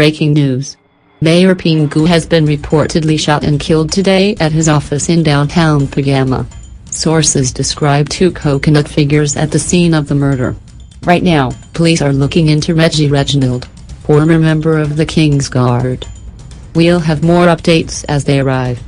Breaking news. Mayor Pingu has been reportedly shot and killed today at his office in downtown Pagama. Sources describe two coconut figures at the scene of the murder. Right now, police are looking into Reggie Reginald, former member of the King's Guard. We'll have more updates as they arrive.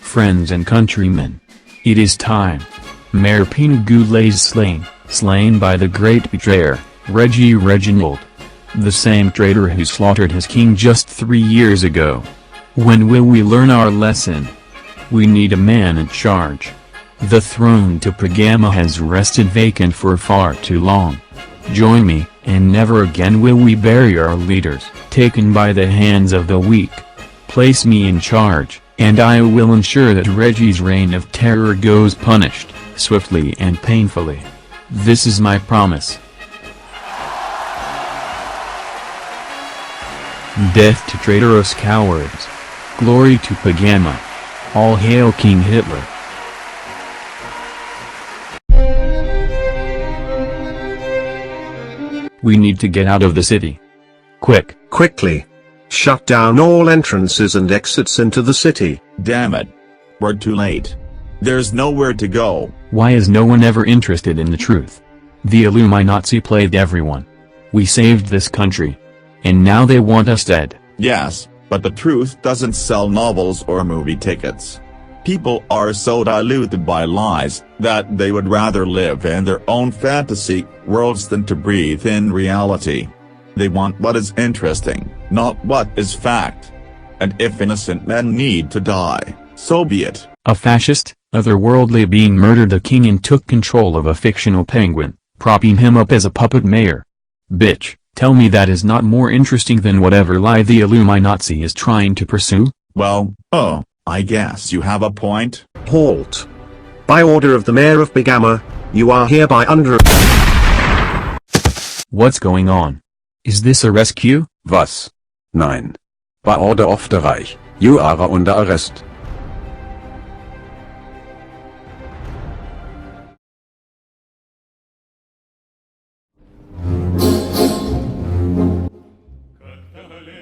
Friends and countrymen, it is time. Mayor Pingu lays slain by the great betrayer, Reggie Reginald. The same traitor who slaughtered his king just 3 years ago. When will we learn our lesson? We need a man in charge. The throne to Pagama has rested vacant for far too long. Join me, and never again will we bury our leaders, taken by the hands of the weak. Place me in charge, and I will ensure that Reggie's reign of terror goes punished, swiftly and painfully. This is my promise. Death to traitorous cowards. Glory to Pagama. All hail King Hitler. We need to get out of the city. Quickly. Shut down all entrances and exits into the city. Damn it. We're too late. There's nowhere to go. Why is no one ever interested in the truth? The Illuminati played everyone. We saved this country. And now they want us dead. Yes, but the truth doesn't sell novels or movie tickets. People are so diluted by lies, that they would rather live in their own fantasy worlds than to breathe in reality. They want what is interesting, not what is fact. And if innocent men need to die, so be it. A fascist, otherworldly being murdered the king and took control of a fictional penguin, propping him up as a puppet mayor. Bitch, tell me that is not more interesting than whatever lie the Illuminati is trying to pursue? Well, I guess you have a point. Halt. By order of the Mayor of Pagama, you are hereby under... What's going on? Is this a rescue? Was? Nein. By order of the Reich, you are under arrest.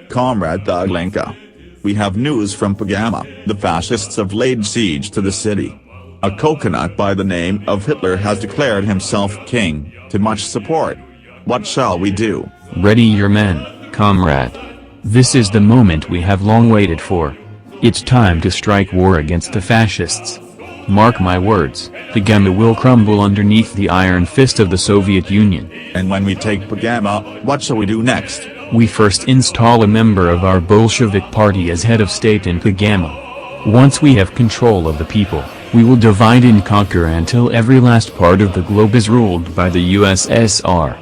Comrade Daglenka. We have news from Pagama. The fascists have laid siege to the city. A coconut by the name of Hitler has declared himself king, to much support. What shall we do? Ready your men, comrade. This is the moment we have long waited for. It's time to strike war against the fascists. Mark my words, Pagama will crumble underneath the iron fist of the Soviet Union. And when we take Pagama, what shall we do next? We first install a member of our Bolshevik party as head of state in Pagama. Once we have control of the people, we will divide and conquer until every last part of the globe is ruled by the USSR.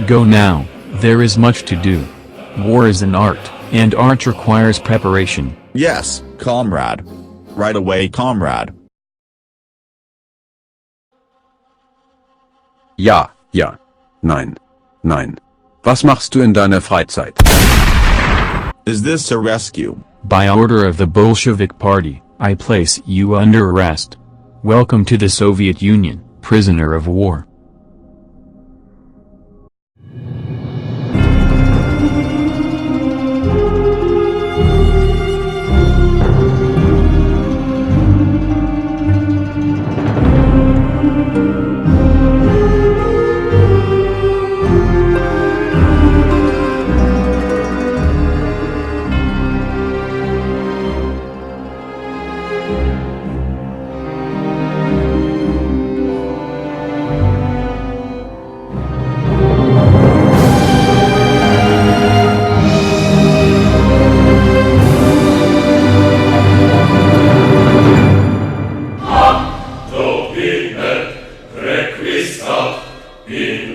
Go now, there is much to do. War is an art, and art requires preparation. Yes, comrade. Right away, comrade. Ja. Nein. Was machst du in deiner Freizeit? Is this a rescue? By order of the Bolshevik Party, I place you under arrest. Welcome to the Soviet Union, prisoner of war. Requistat in